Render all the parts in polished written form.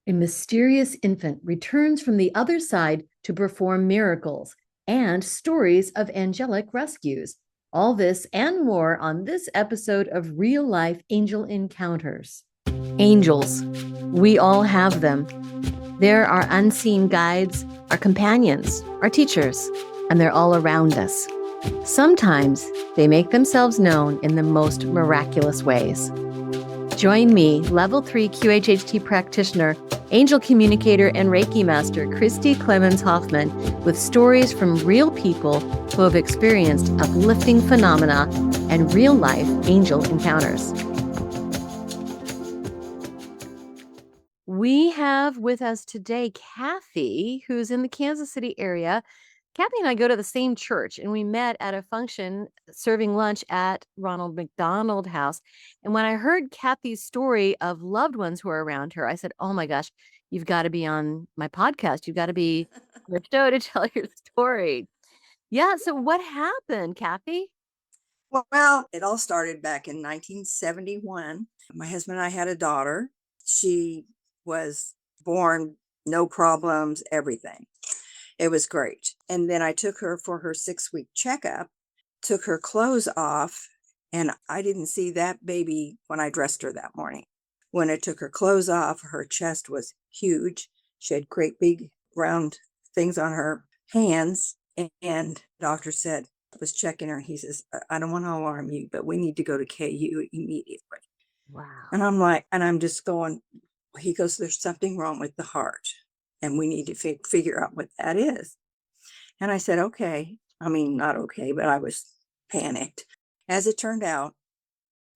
A mysterious infant returns from the other side to perform miracles, and stories of angelic rescues. All this and more on this episode of Real Life Angel Encounters. Angels. We all have them. They're our unseen guides, our companions, our teachers, and they're all around us. Sometimes they make themselves known in the most miraculous ways. Join me, Level 3 QHHT practitioner, angel communicator, and Reiki master, Christy Clemens Hoffman, with stories from real people who have experienced uplifting phenomena and real-life angel encounters. We have with us today Kathy, who's in the Kansas City area. Kathy and I go to the same church, and we met at a function serving lunch at Ronald McDonald House. And when I heard Kathy's story of loved ones who are around her, I said, "Oh my gosh, you've got to be on my podcast. You've got to be on the show to tell your story." Yeah. So what happened, Kathy? Well, it all started back in 1971. My husband and I had a daughter. She was born, no problems, everything. It was great. And then I took her for her 6-week checkup, took her clothes off, and I didn't see that baby when I dressed her that morning. When I took her clothes off, her chest was huge. She had great big round things on her hands. And the doctor said, was checking her. He says, "I don't want to alarm you, but we need to go to KU immediately." Wow. And I'm like, and I'm just going, he goes, "There's something wrong with the heart, and we need to figure out what that is." And I said, "Okay." I mean, not okay, but I was panicked. As it turned out,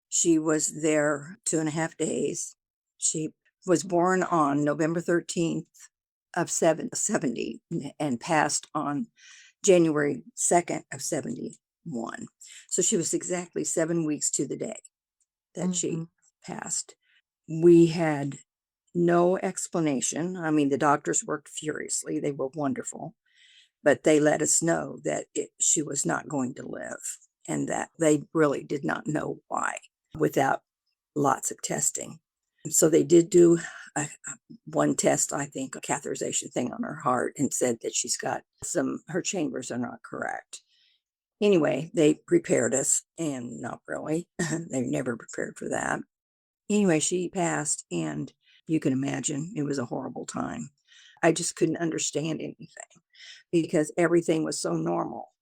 she was there 2.5 days. She was born on November 13th of 70 and passed on January 2nd of 71. So she was exactly 7 weeks to the day that she passed. We had no explanation. I mean, the doctors worked furiously. They were wonderful, but they let us know that she was not going to live and that they really did not know why without lots of testing. So they did do one test, I think, a catheterization thing on her heart, and said that she's got her chambers are not correct. Anyway, they prepared us, and not really. They never prepared for that. Anyway, she passed, and you can imagine it was a horrible time. I just couldn't understand anything because everything was so normal.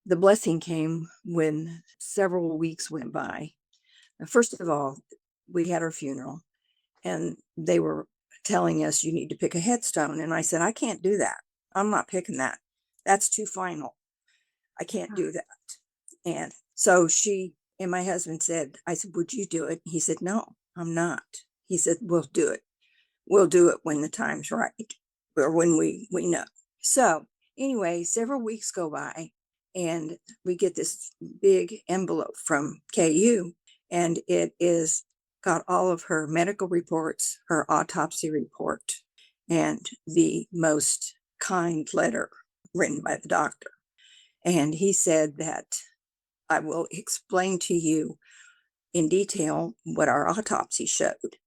The blessing came when several weeks went by. First of all, we had her funeral, and they were telling us, "You need to pick a headstone." And I said, "I can't do that. I'm not picking that. That's too final. I can't do that." And so she and my husband said, I said, "Would you do it?" He said, "No, I'm not." He said, "We'll do it. We'll do it when the time's right, or when we know." So anyway, several weeks go by, and we get this big envelope from KU, and it is got all of her medical reports, her autopsy report, and the most kind letter written by the doctor. And he said that, "I will explain to you in detail what our autopsy showed."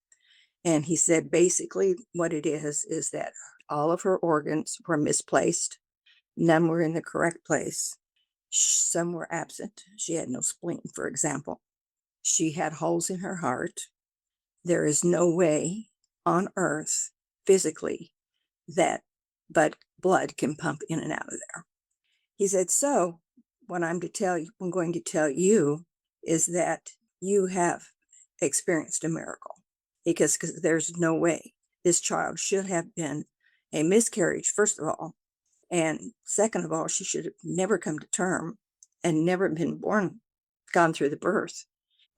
And he said basically what it is that all of her organs were misplaced. None were in the correct place. Some were absent. She had no spleen, for example. She had holes in her heart. There is no way on earth physically that but blood can pump in and out of there. He said, "So what I'm going to tell you is that you have experienced a miracle, because there's no way this child should have been a miscarriage, first of all, and second of all, she should have never come to term and never been born, gone through the birth,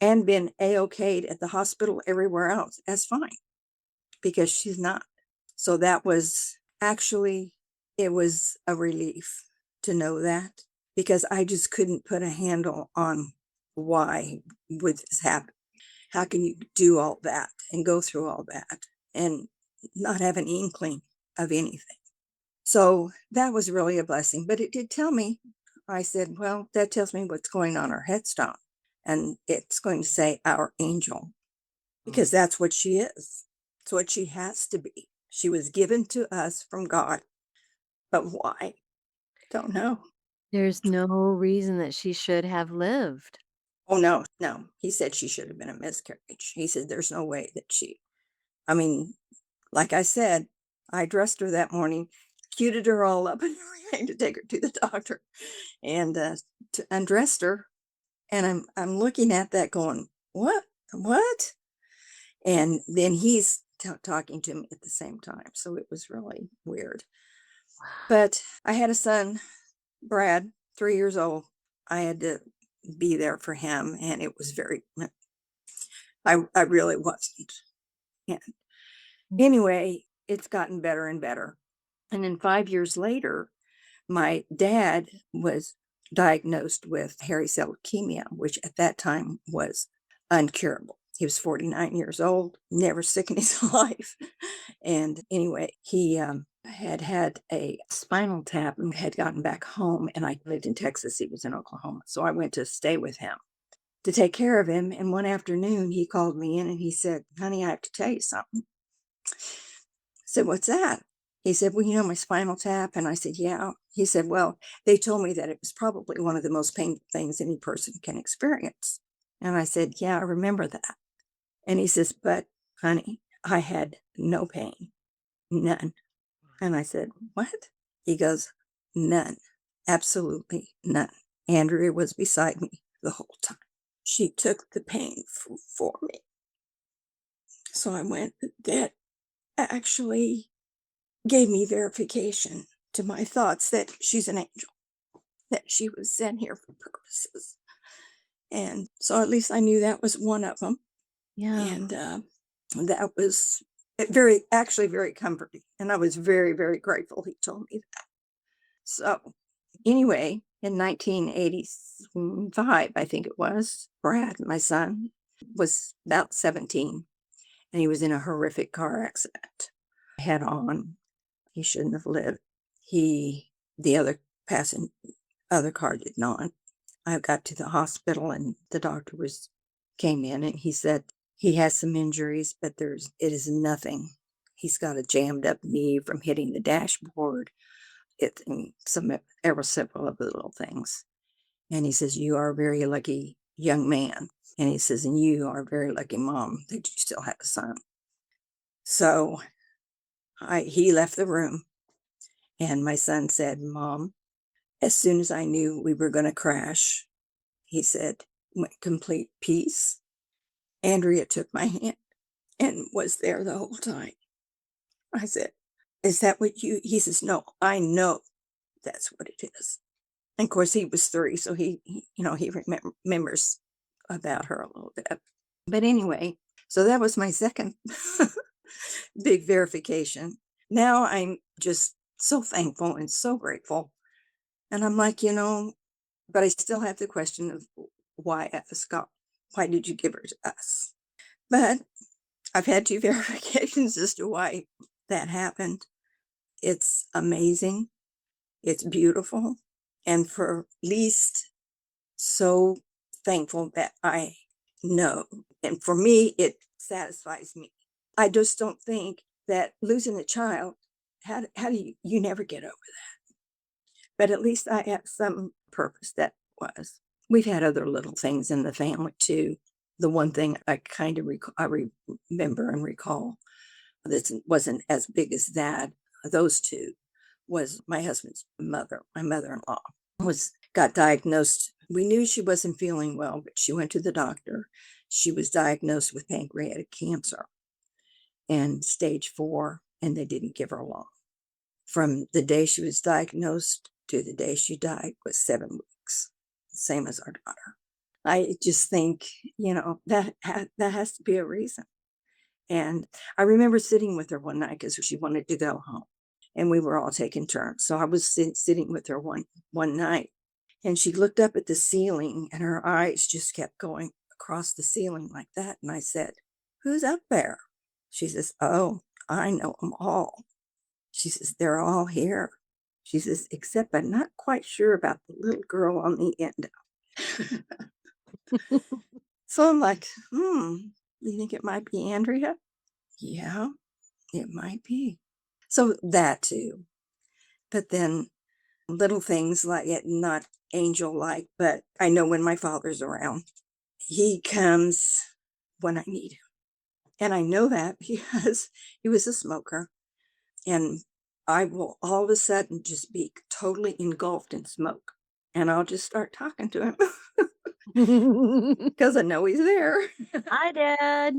and been a-okayed at the hospital everywhere else as fine, because she's not." So that was actually, it was a relief to know that, because I just couldn't put a handle on why would this happen. How can you do all that and go through all that and not have an inkling of anything? So that was really a blessing. But it did tell me, I said, "Well, that tells me what's going on her headstone. And it's going to say our angel, because that's what she is. It's what she has to be. She was given to us from God, but why? Don't know. There's no reason that she should have lived. Oh, no, no. He said she should have been a miscarriage. He said there's no way that I mean, like I said, I dressed her that morning, cuted her all up and everything to take her to the doctor, and undressed her. And I'm looking at that going, what? What? And then he's talking to me at the same time. So it was really weird. But I had a son, Brad, 3 years old. I had to be there for him, and it was I really wasn't. And anyway, it's gotten better and better. And then 5 years later, my dad was diagnosed with hairy cell leukemia, which at that time was uncurable. He was 49 years old, never sick in his life. And anyway, he had a spinal tap and had gotten back home. And I lived in Texas. He was in Oklahoma. So I went to stay with him to take care of him. And one afternoon, he called me in and he said, "Honey, I have to tell you something." I said, "What's that?" He said, "Well, my spinal tap." And I said, "Yeah." He said, "Well, they told me that it was probably one of the most painful things any person can experience." And I said, "Yeah, I remember that." And he says, "But honey, I had no pain, none." And I said, "What?" He goes, "None, absolutely none. Andrea was beside me the whole time. She took the pain for me." So I went, that actually gave me verification to my thoughts that she's an angel, that she was sent here for purposes. And so at least I knew that was one of them. Yeah. And that was actually very comforting. And I was very, very grateful he told me that. So anyway, in 1985, I think it was, Brad, my son, was about 17, and he was in a horrific car accident head on. He shouldn't have lived. The other other car did not. I got to the hospital and the doctor came in and he said he has some injuries, but it is nothing. He's got a jammed up knee from hitting the dashboard. And several of the little things. And he says, "You are a very lucky young man." And he says, "And you are a very lucky mom that you still have a son." So he left the room and my son said, "Mom, as soon as I knew we were going to crash," he said, "complete peace. Andrea took my hand and was there the whole time." I said, "Is that what he says, "No, I know that's what it is." And of course, he was 3, so he remembers about her a little bit. But anyway, so that was my second big verification. Now I'm just so thankful and so grateful. And I'm like, but I still have the question of why us, God? Why did you give her to us? But I've had 2 verifications as to why that happened. It's amazing. It's beautiful. And for least so thankful that I know. And for me, it satisfies me. I just don't think that losing a child, how do you never get over that? But at least I have some purpose that was. We've had other little things in the family too. The one thing I kind of remember and recall that wasn't as big as that, those two, was my husband's mother, my mother-in-law, got diagnosed. We knew she wasn't feeling well, but she went to the doctor. She was diagnosed with pancreatic cancer and stage 4, and they didn't give her long. From the day she was diagnosed to the day she died was 7 weeks, same as our daughter. I just think, that has to be a reason. And I remember sitting with her one night because she wanted to go home, and we were all taking turns. So I was sitting with her one night, and she looked up at the ceiling, and her eyes just kept going across the ceiling like that. And I said, "Who's up there?" She says, "Oh, I know them all." She says, "They're all here." She says, "Except I'm not quite sure about the little girl on the end." So I'm like, you think it might be Andrea? Yeah, it might be. So that too. But then little things like it, not angel-like, but I know when my father's around, he comes when I need him. And I know that because he was a smoker, and I will all of a sudden just be totally engulfed in smoke, and I'll just start talking to him because I know he's there. Hi, Dad.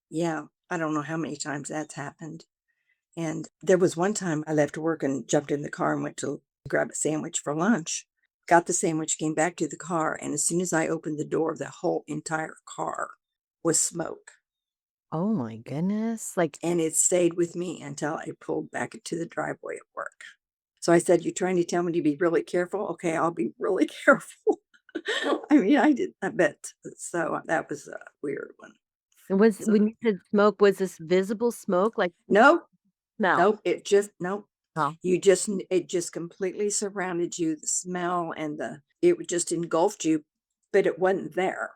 Yeah, I don't know how many times that's happened. And there was one time I left work and jumped in the car and went to grab a sandwich for lunch. Got the sandwich, came back to the car, and as soon as I opened the door, the whole entire car was smoke. Oh my goodness. Like, And it stayed with me until I pulled back into the driveway at work. So I said, "You're trying to tell me to be really careful? Okay, I'll be really careful." I mean, I did, I bet. So that was a weird one. was So when you said smoke, was this visible smoke, like nope, smell? nope, it just, nope. Oh, It just completely surrounded you, the smell and it would just engulfed you, but it wasn't there.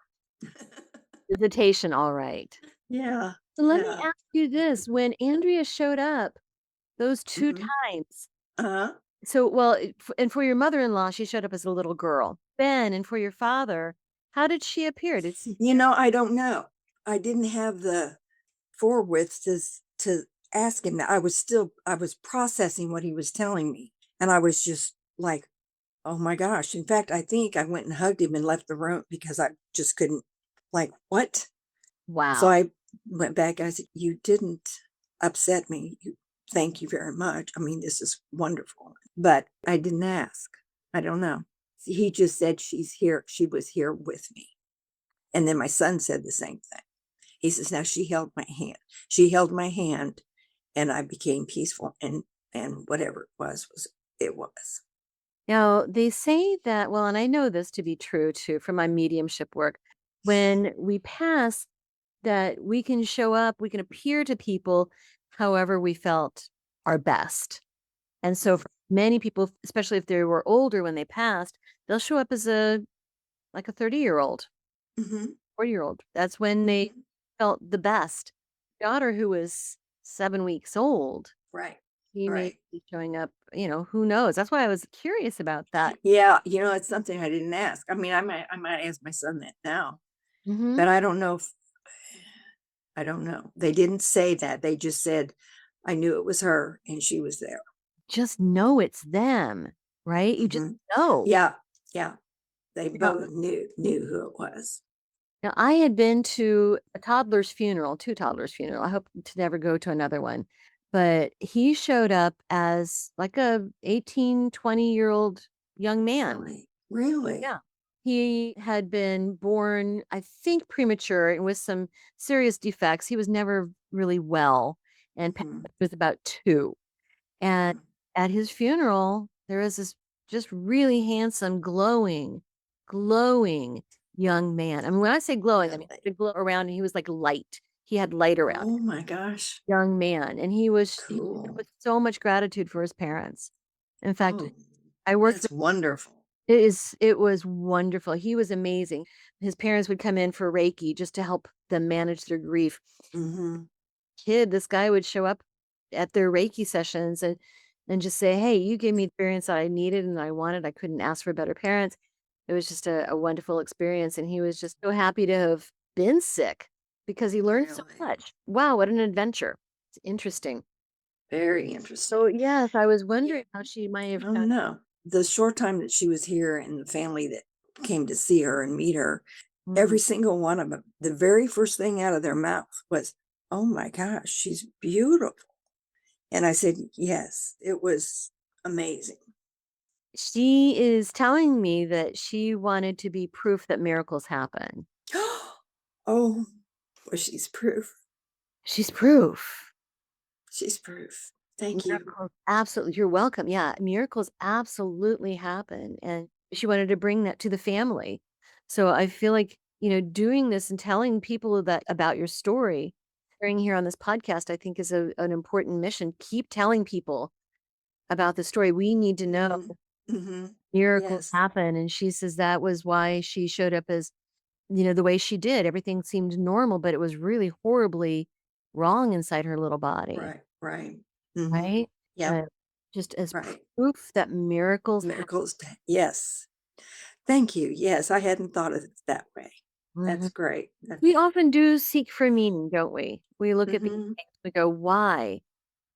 visitation, all right. Yeah, So let me yeah. ask you this, when Andrea showed up those 2 Mhm. times, Uh-huh. so well, and for your mother-in-law, she showed up as a little girl. Ben, and for your father, how did she appear? Did she I don't know. I didn't have the forward to ask him that. I was processing what he was telling me, and I was just like, "Oh my gosh." In fact, I think I went and hugged him and left the room because I just couldn't, like, "What?" So wow. I went back and I said, "You didn't upset me. Thank you very much. I mean, this is wonderful." But I didn't ask. I don't know. He just said she's here. She was here with me. And then my son said the same thing. He says, "Now she held my hand. She held my hand and I became peaceful." And whatever it was it was. Now, they say that, well, and I know this to be true too from my mediumship work, when we pass, that we can show up, we can appear to people however we felt our best. And so for many people, especially if they were older when they passed, they'll show up as a like a 30-year-old, Mhm. 40-year-old. That's when they Mhm. felt the best. Daughter who was 7 weeks old, Right. he may Right. be showing up, who knows? That's why I was curious about that. Yeah, it's something I didn't ask. I mean, I might ask my son that now, Mhm. but I don't know if I don't know. They didn't say that. They just said, "I knew it was her and she was there." Just know it's them, right? You just Mhm. know. Yeah, yeah. They Now both knew who it was. now I had been to a toddler's funeral, 2 toddlers' funeral. I hope to never go to another one. But he showed up as like a 18, 20-year-old young man. Really? Really? Yeah. He had been born, I think, premature and with some serious defects. He was never really well and passed Mhm. when he was about 2. And Mhm. at his funeral, there was this just really handsome, glowing young man. I mean, when I say glowing, I mean Really? the glow around, and he was like light. He had light around. Oh my gosh. Young man, and he Cool. with so much gratitude for his parents. In fact, Oh, I worked that's with wonderful. it was wonderful. He was amazing. His parents would come in for Reiki just to help them manage their grief. Mhm. This guy would show up at their Reiki sessions and just say, "Hey, you gave me the experience that I needed and I wanted. I couldn't ask for better parents." It was just a wonderful experience, and he was just so happy to have been sick because he learned so Really? much. Wow, what an adventure. It's interesting. Very So, interesting. yes, I was Yeah. wondering how she might have Oh, no. The short time that she was here and the family that came to see her and meet her, Mhm. every single one of them, the very first thing out of their mouth was, "Oh my gosh, she's beautiful." And I said, "Yes." It was amazing. She is telling me that she wanted to be proof that miracles happen. Oh, well, she's proof. She's proof. She's proof. Thank you. Miracles absolutely, you're welcome. Yeah, miracles absolutely happen, and she wanted to bring that to the family. So I feel like, doing this and telling people that about your story, sharing here on this podcast, I think is an important mission. Keep telling people about the story. We need to know Mhm. Mhm. miracles Yes. happen, and she says that was why she showed up as, the way she did. Everything seemed normal, but it was really horribly wrong inside her little body. Right. Right. Mm-hmm. right? Yep. Just as Right. proof that miracles happen. Miracles. Yes. Thank you. Yes, I hadn't thought of it that way. That's Mhm. great. We often do seek for meaning, don't we? We look at these Mm-hmm. things, we go, why?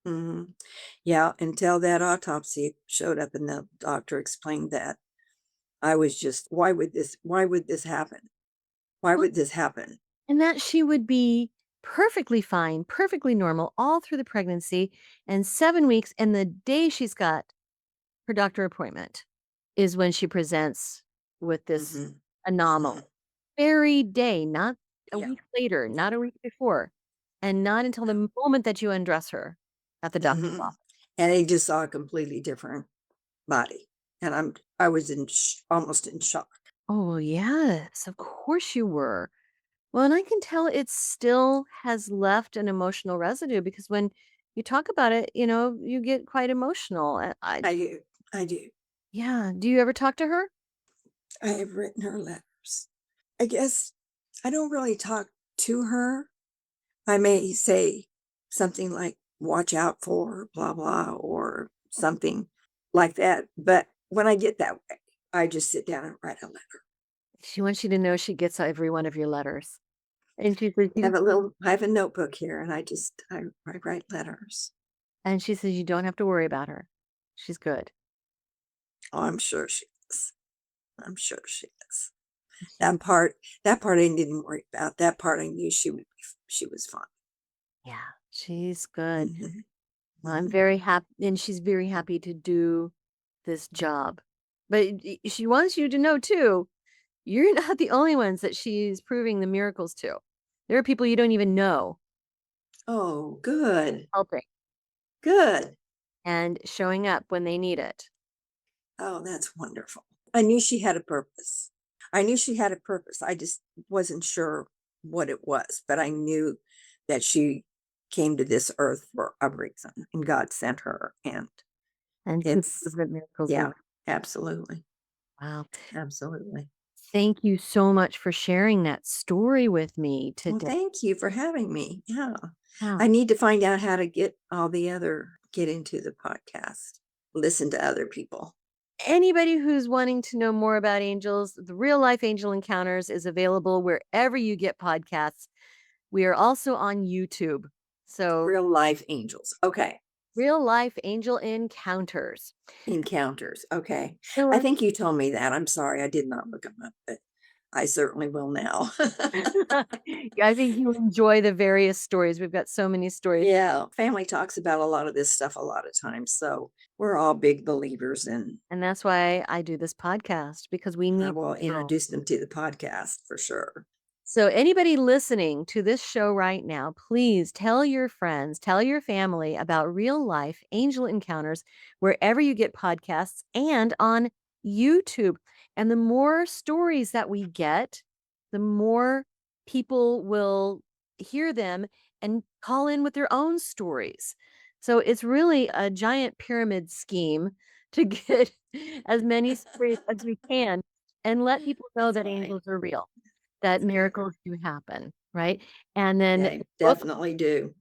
Mm-hmm. Yeah, until that autopsy showed up and the doctor explained that, I was just, why would this happen? Why Well, would this happen? and that she would be perfectly fine, perfectly normal all through the pregnancy and 7 weeks. And the day she's got her doctor appointment is when she presents with this Mm-hmm. anomaly. Mm-hmm. Very day, not a Yeah. week later, not a week before, and not until the moment that you undress her at the doctor's Mm-hmm. office. And they just saw a completely different body. And I was almost in shock. Oh, yes, of course you were. Well, and I can tell it still has left an emotional residue because when you talk about it, you get quite emotional. And I do. I do. yeah. Do you ever talk to her? I have written her letters. I guess I don't really talk to her. I may say something like, watch out for blah, blah, or something like that. But when I get that way, I just sit down and write a letter. She wants you to know she gets every one of your letters. And she says you I have a notebook here and I write letters. and she says you don't have to worry about her. She's good. Oh, I'm sure she is. I'm sure she is. She, That part I didn't worry about. That part I knew she was fine. yeah, she's good. Mhm. Well, I'm Mhm. very happy, and she's very happy to do this job. But she wants you to know too, you're not the only ones that she's proving the miracles to. There are people you don't even know Oh, good. helping Good. and showing up when they need it. Oh, that's wonderful. I knew she had a purpose. I knew she had a purpose. I just wasn't sure what it was, but I knew that she came to this earth for a reason and God sent her. And And to it's, prove that miracles are yeah, real. absolutely. Wow. Absolutely. Thank you so much for sharing that story with me Well, today. thank you for having me. Yeah. Wow. I need to find out how to get into the podcast, listen to other people. Anybody who's wanting to know more about angels, the Real Life Angel Encounters is available wherever you get podcasts. We are also on YouTube. So, Real life angels. Okay. Real Life Angel Encounters. Encounters. Okay. I So, think you told me that. I'm sorry. I did not look them up, but I certainly will now. yeah, I think you'll enjoy the various stories. We've got so many stories. Yeah. Family talks about a lot of this stuff a lot of times. So we're all big believers, and And that's why I do this podcast because we I need will to know. introduce them to the podcast for sure. So, anybody listening to this show right now, please tell your friends, tell your family about real life angel encounters wherever you get podcasts and on YouTube. And the more stories that we get, the more people will hear them and call in with their own stories. So, it's really a giant pyramid scheme to get as many stories as we can and let people know That's that fine. angels are real, that That's good. miracles do happen, right? And then the They book, definitely do.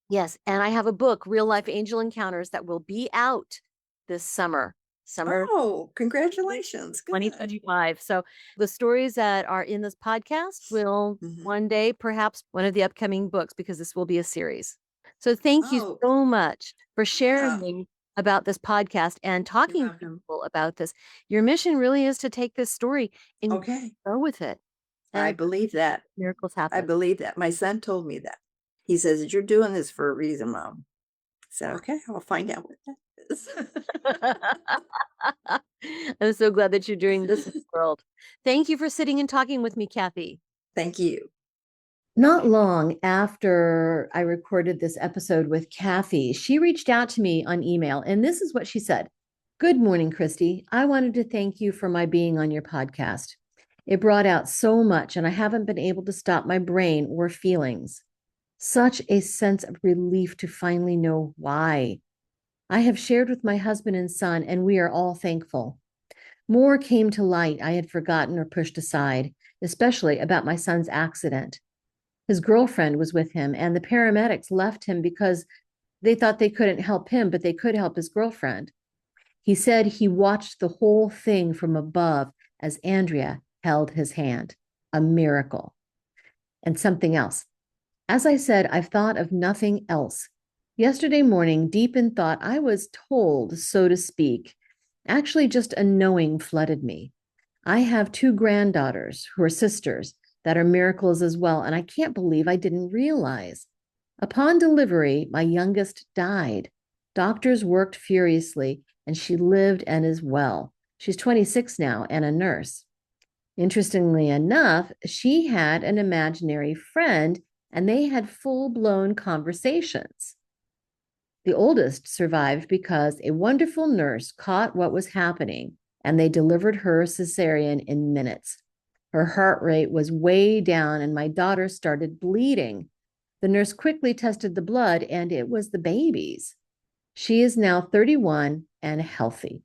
yes, and I have a book, Real Life Angel Encounters, that will be out this summer Oh, congratulations. Good. 2025. So the stories that are in this podcast will Mhm. one day, perhaps one of the upcoming books, because this will be a series. So thank you Oh, so much for yeah. sharing about this podcast and You're talking to welcome. people about this. Your mission really is to take this story and Okay. go with it I and believe that. miracles I happen. believe that. My son told me that. He says, you're doing this for a reason, Mom. I said, okay, I'll find out what that is. I'm so glad that you're doing this in the world. Thank you for sitting and talking with me, Kathy. Thank you. Not long after I recorded this episode with Kathy, she reached out to me on email, and this is what she said. Good morning, Christy. I wanted to thank you for my being on your podcast. It brought out so much, and I haven't been able to stop my brain or feelings. Such a sense of relief to finally know why. I have shared with my husband and son, and we are all thankful. More came to light I had forgotten or pushed aside, especially about my son's accident. His girlfriend was with him, and the paramedics left him because They thought they couldn't help him, but they could help his girlfriend. He said he watched the whole thing from above as Andrea held his hand. A miracle. And something else. As I said, I've thought of nothing else. Yesterday morning, deep in thought, I was told, so to speak. Actually, just a knowing flooded me. I have two granddaughters who are sisters that are miracles as well, and I can't believe I didn't realize. Upon delivery, my youngest died. Doctors worked furiously, and she lived and is well. She's 26 now and a nurse. Interestingly enough, she had an imaginary friend and they had full-blown conversations. The oldest survived because a wonderful nurse caught what was happening and they delivered her cesarean in minutes. Her heart rate was way down and my daughter started bleeding. The nurse quickly tested the blood and it was the baby's. She is now 31 and healthy.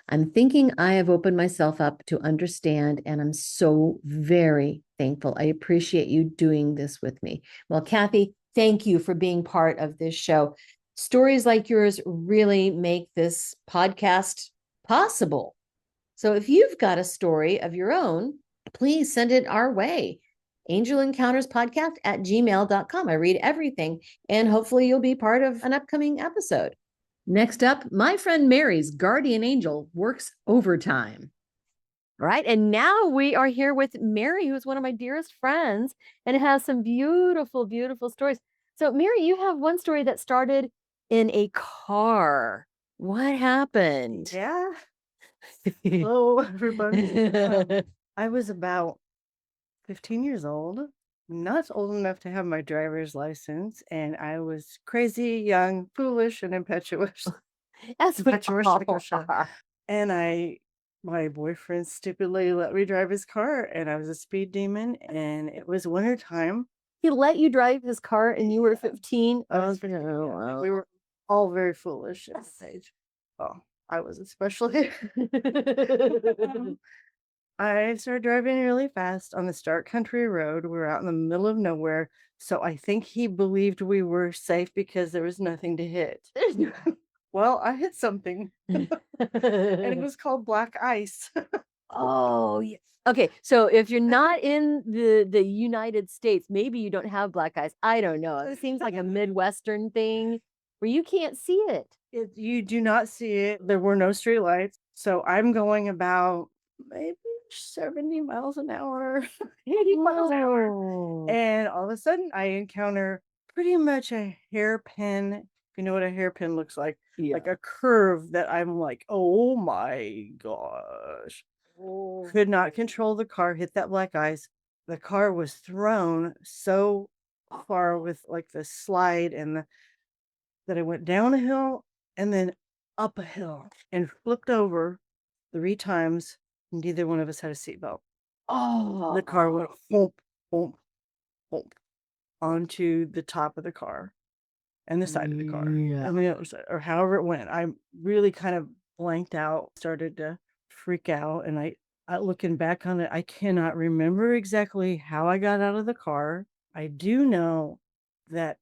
I'm thinking I have opened myself up to understand, and I'm so very thankful. I appreciate you doing this with me. Well, Kathy, thank you for being part of this show. Stories like yours really make this podcast possible. So if you've got a story of your own, please send it our way. angelencounterspodcast@gmail.com. I read everything, and hopefully you'll be part of an upcoming episode. Next up, my friend Mary's guardian angel works overtime. All right. And now we are here with Mary, who's one of my dearest friends and has some beautiful, beautiful stories. So, Mary, you have one story that started in a car. What happened? Yeah. Hello, everybody. I was about 15 years old, not old enough to have my driver's license, and I was crazy, young, foolish, and impetuous. As we all are. And my boyfriend stupidly let me drive his car, and I was a speed demon, and it was wintertime. He let you drive his car and you were 15? We were all very foolish at this age. Oh, I was especially. I started driving really fast on the Stark Country Road. We were out in the middle of nowhere. So I think he believed we were safe because there was nothing to hit. Well, I hit something, and it was called black ice. Oh, yeah. Okay, so if you're not in the United States, maybe you don't have black ice. I don't know. It seems like a Midwestern thing where you can't see it. You do not see it. There were no street lights. So I'm going about maybe 70 miles an hour, 80 miles an hour. Whoa. And all of a sudden, I encounter pretty much a hairpin. If you know what a hairpin looks like a curve that I'm like, oh my gosh. Oh. Could not control the car, hit that black ice. The car was thrown so far with like the slide that I went down a hill and then up a hill and flipped over 3 times. Neither one of us had a seatbelt. Oh. The car went thump, thump, thump onto the top of the car and the side of the car. Yeah. I mean, it was, or however it went. I really kind of blanked out, started to freak out. And I looking back on it, I cannot remember exactly how I got out of the car. I do know that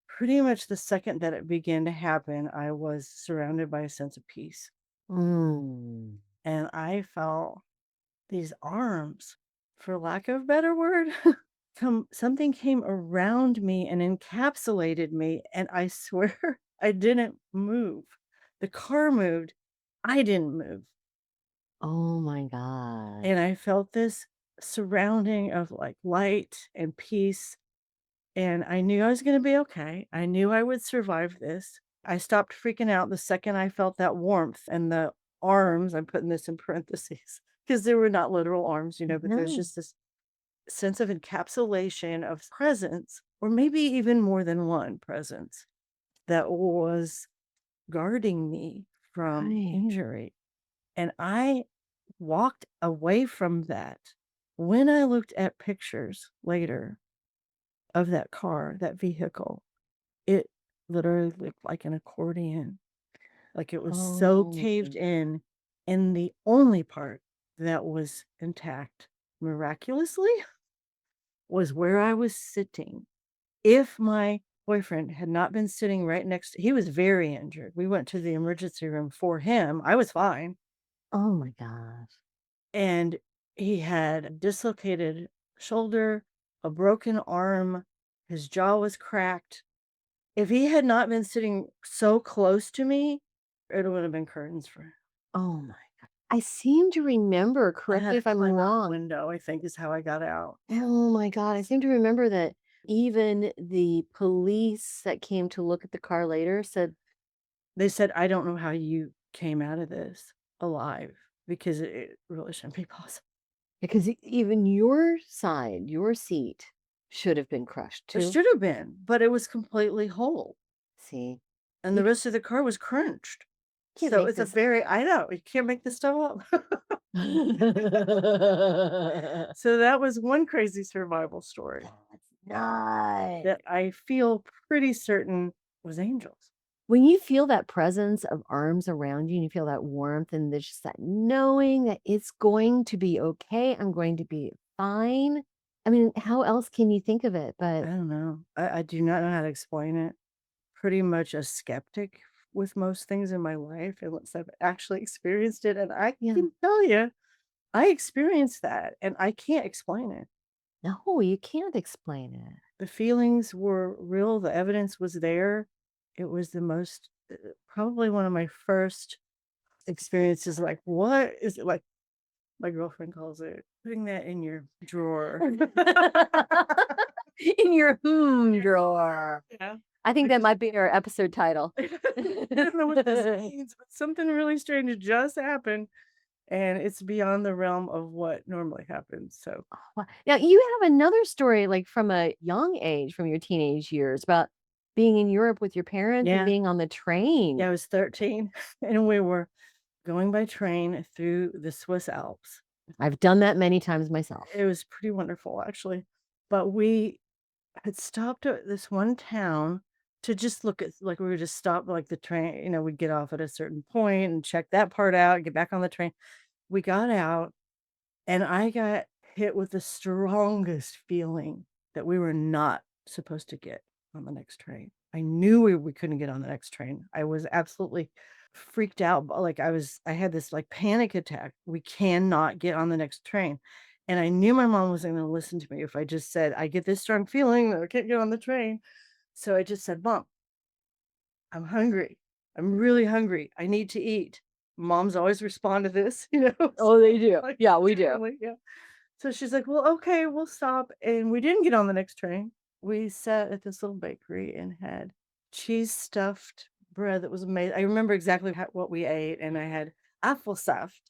pretty much the second that it began to happen, I was surrounded by a sense of peace. Mm. And I felt these arms, for lack of a better word, something came around me and encapsulated me. And I swear I didn't move. The car moved. I didn't move. Oh my God. And I felt this surrounding of like light and peace. And I knew I was going to be okay. I knew I would survive this. I stopped freaking out the second I felt that warmth and the arms. I'm putting this in parentheses because they were not literal arms, but there's No. just this sense of encapsulation of presence, or maybe even more than one presence that was guarding me from Right. injury. And I walked away from that. When I looked at pictures later of that car, that vehicle, it literally looked like an accordion. Like it was so Oh. caved in. And the only part that was intact, miraculously, was where I was sitting. If my boyfriend had not been sitting right next to, he was very injured. We went to the emergency room for him. I was fine. Oh my gosh. And he had a dislocated shoulder, a broken arm, his jaw was cracked. If he had not been sitting so close to me, it would have been curtains for him. Oh my God. I seem to remember, I correct had me to if I'm climb out the wrong. window, I think is how I got out. Oh my God. I seem to remember that even the police that came to look at the car later said, They said, "I don't know how you came out of this alive because it really shouldn't be possible." because even your side, your seat should have been crushed It too. should have been, but it was completely whole, See, and you the rest of the car was crunched. can't So make it's a this. very, I know, you can't make this stuff up. That's So that was one crazy survival story nuts. that I feel pretty certain was angels. When you feel that presence of arms around you and you feel that warmth and there's just that knowing that it's going to be okay, I'm going to be fine. I mean, how else can you think of it? I But don't know. I do not know how to explain it. Pretty much a skeptic with most things in my life unless I've actually experienced it. And I yeah, can tell you, I experienced that and I can't explain it. no, you can't explain it. The feelings were real, the evidence was there. It was the most, probably one of my first experiences. Like, what is it like? My girlfriend calls it putting that in your drawer. In your drawer. Yeah. I think I that just might be our episode title. I don't know what this means, but something really strange just happened, and it's beyond the realm of what normally happens. So, Wow. Now, you have another story like from a young age, from your teenage years, about being in Europe with your parents and yeah, being on the train. yeah, I was 13, and we were going by train through the Swiss Alps. I've done that many times myself. It was pretty wonderful, actually. But we had stopped at this one town to just look at, like, we would just stop, like, the train, we'd get off at a certain point and check that part out, get back on the train. We got out, and I got hit with the strongest feeling that we were not supposed to get on the next train. I knew we couldn't get on the next train. I was absolutely freaked out. Like I had this like panic attack. We cannot get on the next train. And I knew my mom wasn't going to listen to me if I just said, I get this strong feeling that I can't get on the train. So I just said, Mom, I'm hungry. I'm really hungry. I need to eat. Moms always respond to this, Oh, they do. like, Yeah, we do. genuinely, yeah. So she's like, "Well, okay, we'll stop." And we didn't get on the next train. We sat at this little bakery and had cheese stuffed bread that was made. I remember exactly what we ate, and I had Apfelsaft,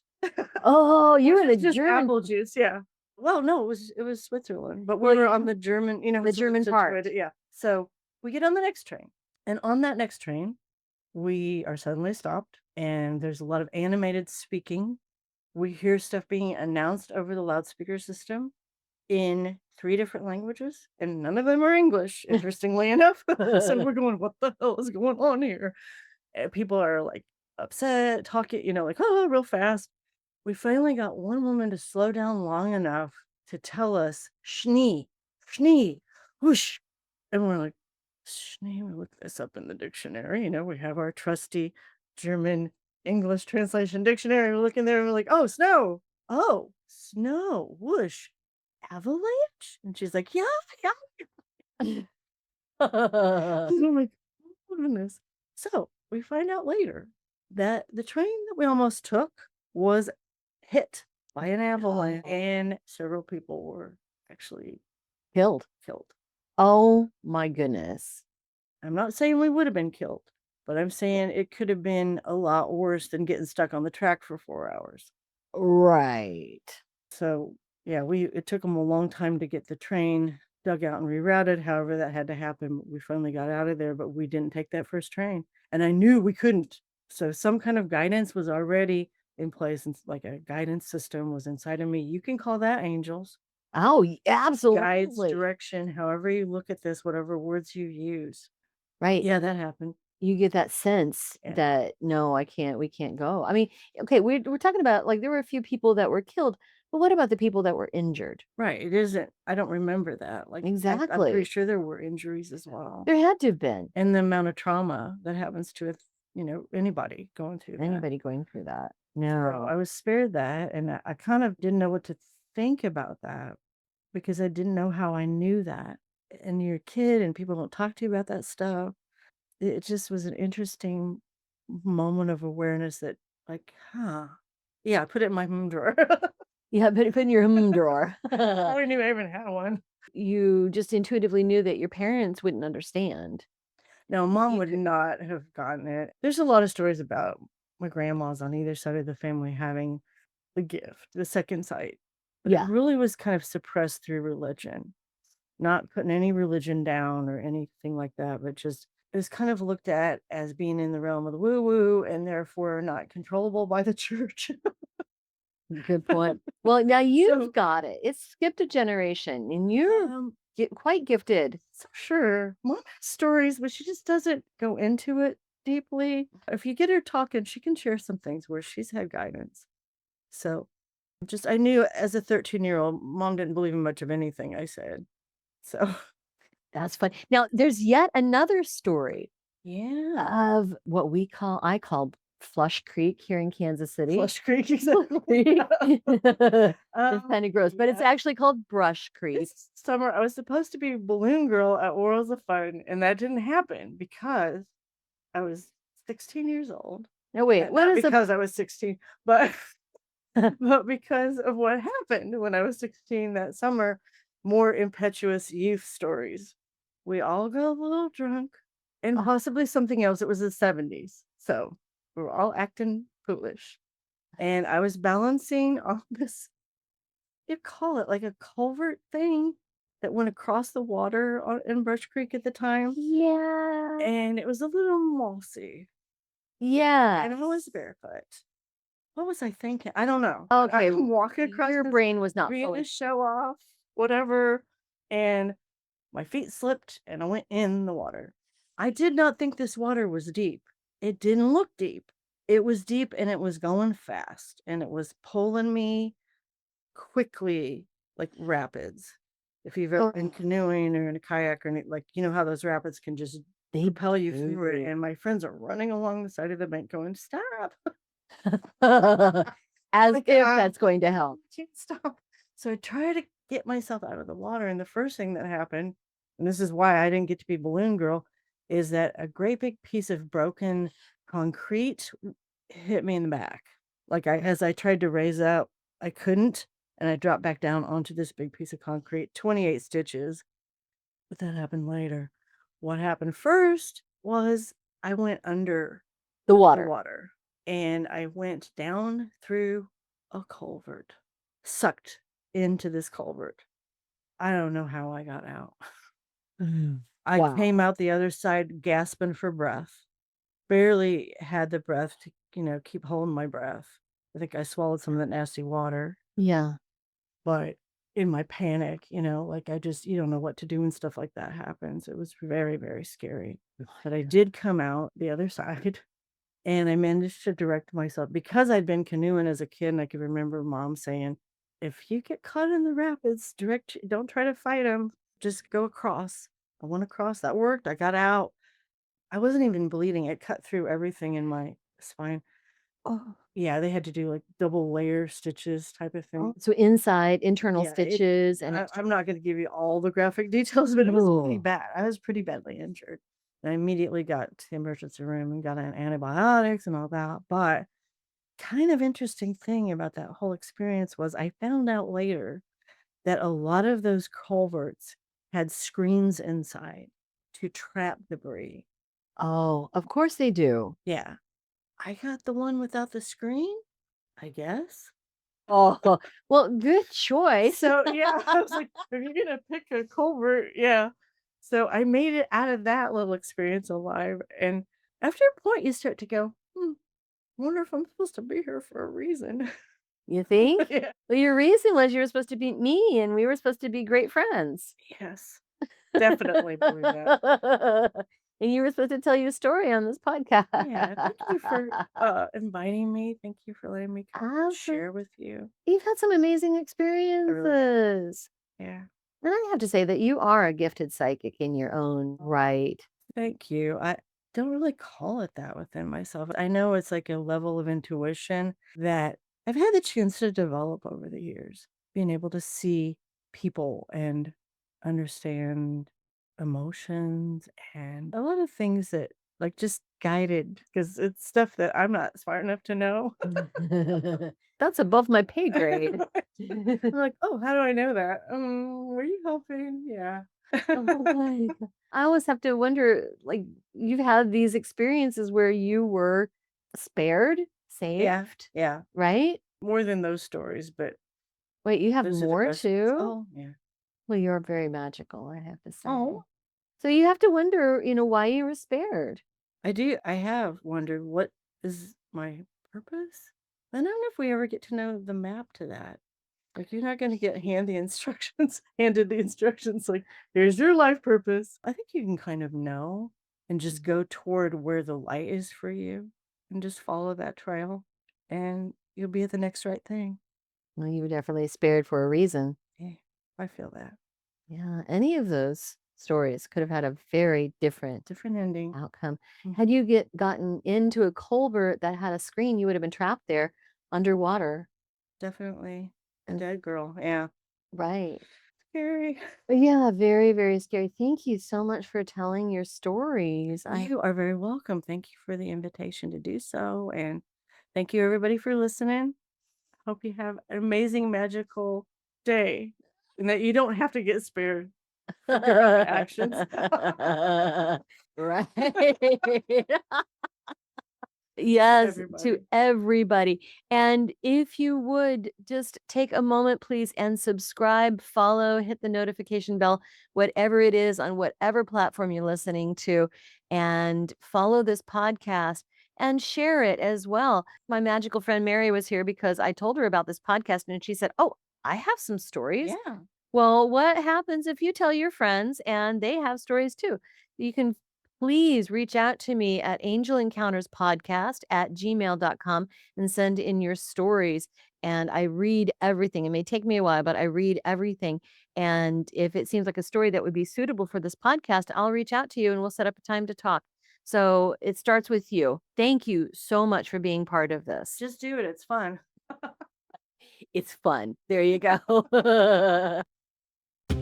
Oh, you which were is the just German, apple juice. Yeah. Well, no, it was Switzerland, but we well, were on the German, the sort of German part. situated. Yeah. So we get on the next train, and on that next train, we are suddenly stopped, and there's a lot of animated speaking. We hear stuff being announced over the loudspeaker system in 3 different languages, and none of them are English, interestingly enough. So we're going, "What the hell is going on here?" And people are, like, upset, talking, like, "Oh," real fast. We finally got one woman to slow down long enough to tell us, "Schnee, Schnee, whoosh." And we're like, "Schnee?" We look this up in the dictionary, we have our trusty German English translation dictionary. We look in there and we're like, "Oh, snow. Oh, snow, whoosh, avalanche?" And she's like, "Yeah, yeah." And I'm like, "Oh, goodness." So we find out later that the train that we almost took was hit by an avalanche, and several people were actually Killed. killed. Oh my goodness. I'm not saying we would have been killed, but I'm saying it could have been a lot worse than getting stuck on the track for 4 hours. Right. So yeah, it took them a long time to get the train dug out and rerouted. However, that had to happen. We finally got out of there, but we didn't take that first train. And I knew we couldn't. So some kind of guidance was already in place, and like a guidance system was inside of me. You can call that angels, Oh, guides, absolutely. direction, however you look at this, whatever words you use. Right. Yeah, that happened. You get that sense Yeah. that no, we can't go. I mean, okay, we're talking about like there were a few people that were killed, But what about the people that were injured? Right. It isn't. I don't remember that. Like, I'm pretty Exactly. sure there were injuries as well. There had to have been. And the amount of trauma that happens to, anybody going through that. Anybody going through that. So No. I was spared that. And I kind of didn't know what to think about that because I didn't know how I knew that. And you're a kid and people don't talk to you about that stuff. It just was an interesting moment of awareness that, like, yeah, I put it in my drawer. Yeah, put it in your drawer. I didn't even have one. You just intuitively knew that your parents wouldn't understand. No, mom You would could- not have gotten it. There's a lot of stories about my grandmas on either side of the family having the gift, the second sight. But Yeah. it really was kind of suppressed through religion, not putting any religion down or anything like that, but just it was kind of looked at as being in the realm of the woo-woo and therefore not controllable by the church. Good point. Well, now you've So, got it. It's skipped a generation and you're quite gifted. so sure, mom has stories, but she just doesn't go into it deeply. If you get her talking, she can share some things where she's had guidance. So just I knew as a 13-year-old, mom didn't believe in much of anything I said. So That's fun. Now, there's yet another story yeah. of what I call Flush Creek here in Kansas City. Flush Creek, exactly. It's kind of gross, but it's Yeah. actually called Brush Creek. This summer, I was supposed to be balloon girl at Worlds of Fun, and that didn't happen because I was 16 years old. No, wait, what Not is because I was 16, but but because of what happened when I was 16 that summer, more impetuous youth stories. We all got a little drunk and possibly something else. It was the 70s. So we were all acting foolish. And I was balancing on this, you call it like a culvert thing that went across the water in Brush Creek at the time. Yeah. And it was a little mossy. Yeah. And I was barefoot. What was I thinking? I don't know. But Okay. I'm walking across Your this brain was not being fully. a show off, whatever. And my feet slipped and I went in the water. I did not think this water was deep. It didn't look deep. It was deep and it was going fast and it was pulling me quickly like rapids. If you've ever been canoeing or in a kayak or like, you know how those rapids can just propel you through it. And my friends are running along the side of the bank going, stop. As Like, if that's going to help. Can't stop. So I try to get myself out of the water. And the first thing that happened, and this is why I didn't get to be balloon girl, is that a great big piece of broken concrete hit me in the back. Like as I tried to raise up, I couldn't. And I dropped back down onto this big piece of concrete, 28 stitches. But that happened later. What happened first was I went under The the water. water and I went down through a culvert, sucked into this culvert. I don't know how I got out. I Wow. came out the other side gasping for breath. Barely had the breath to, keep holding my breath. I think I swallowed some of that nasty water, Yeah. but in my panic, like you don't know what to do when stuff like that happens. It was very, very scary. But I did come out the other side. And I managed to direct myself because I'd been canoeing as a kid and I could remember mom saying, if you get caught in the rapids, don't try to fight them. Just go across. I went across. That worked. I got out. I wasn't even bleeding. It cut through everything in my spine. Oh. Yeah, they had to do like double layer stitches type of thing. So inside, internal Yeah, stitches and I'm not going to give you all the graphic details, but it was pretty Oh. bad. I was pretty badly injured. And I immediately got to the emergency room and got on antibiotics and all that. But kind of interesting thing about that whole experience was I found out later that a lot of those culverts had screens inside to trap debris. Oh, of course they do. Yeah. I got the one without the screen, I guess. Oh, well, good choice. So yeah, I was like, if you're gonna pick a culvert, yeah. So I made it out of that little experience alive. And after a point, you start to go, wonder if I'm supposed to be here for a reason. You think? Yeah. Well, your reason was you were supposed to beat me and we were supposed to be great friends. Yes. Definitely believe that. And you were supposed to tell you a story on this podcast. Yeah, thank you for inviting me. Thank you for letting me share with you. You've had some amazing Really, experiences. yeah. And I have to say that you are a gifted psychic in your own right. Thank you. I don't really call it that within myself. I know it's like a level of intuition that I've had the chance to develop over the years, being able to see people and understand emotions and a lot of things that like just guided because it's stuff that I'm not smart enough to know. That's above my pay grade. I'm like, oh, how do I know that? Were you helping? Yeah. Oh my God. I always have to wonder, like, you've had these experiences where you were spared, Yeah, saved, yeah. right? More than those stories, but Wait, you have those are the more best ones. too? Oh, yeah. Well, you're very magical, I have to say. Oh, So you have to wonder, why you were spared. I do. I have wondered what is my purpose? I don't know if we ever get to know the map to that. Like you're not going to get handed the instructions like here's your life purpose. I think you can kind of know and just go toward where the light is for you and just follow that trail and you'll be at the next right thing. Well, you were definitely spared for a reason. Yeah, I feel that. Yeah, any of those stories could have had a very different ending. outcome. Mhm. Had you gotten into a culvert that had a screen, you would have been trapped there underwater. Definitely a And dead girl. Yeah. right. Scary. Yeah, very, very scary. Thank you so much for telling your stories. You are very welcome. Thank you for the invitation to do so. And thank you, everybody, for listening. Hope you have an amazing, magical day and that you don't have to get spared for your actions. Right. Yes, to Everybody. everybody. And if you would just take a moment, please, and subscribe, follow, hit the notification bell, whatever it is on whatever platform you're listening to, and follow this podcast and share it as well. My magical friend Mary was here because I told her about this podcast and she said, "Oh, I have some stories." Yeah. Well, what happens if you tell your friends and they have stories too? You can please reach out to me at angelencounterspodcast@gmail.com and send in your stories. And I read everything. It may take me a while, but I read everything. And if it seems like a story that would be suitable for this podcast, I'll reach out to you and we'll set up a time to talk. So it starts with you. Thank you so much for being part of this. Just do it. It's fun. It's fun. There you go.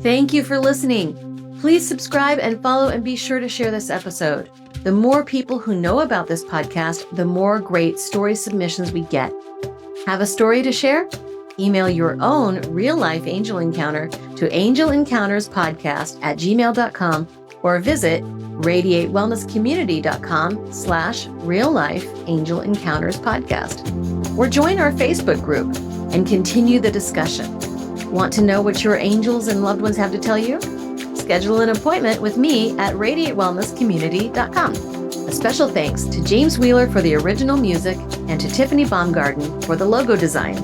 Thank you for listening. Please subscribe and follow and be sure to share this episode. The more people who know about this podcast, the more great story submissions we get. Have a story to share? Email your own real-life angel encounter to angelencounterspodcast@gmail.com or visit radiatewellnesscommunity.com/real-life angel encounters podcast. Or join our Facebook group and continue the discussion. Want to know what your angels and loved ones have to tell you? Schedule an appointment with me at radiatewellnesscommunity.com. A special thanks to James Wheeler for the original music and to Tiffany Baumgarten for the logo design.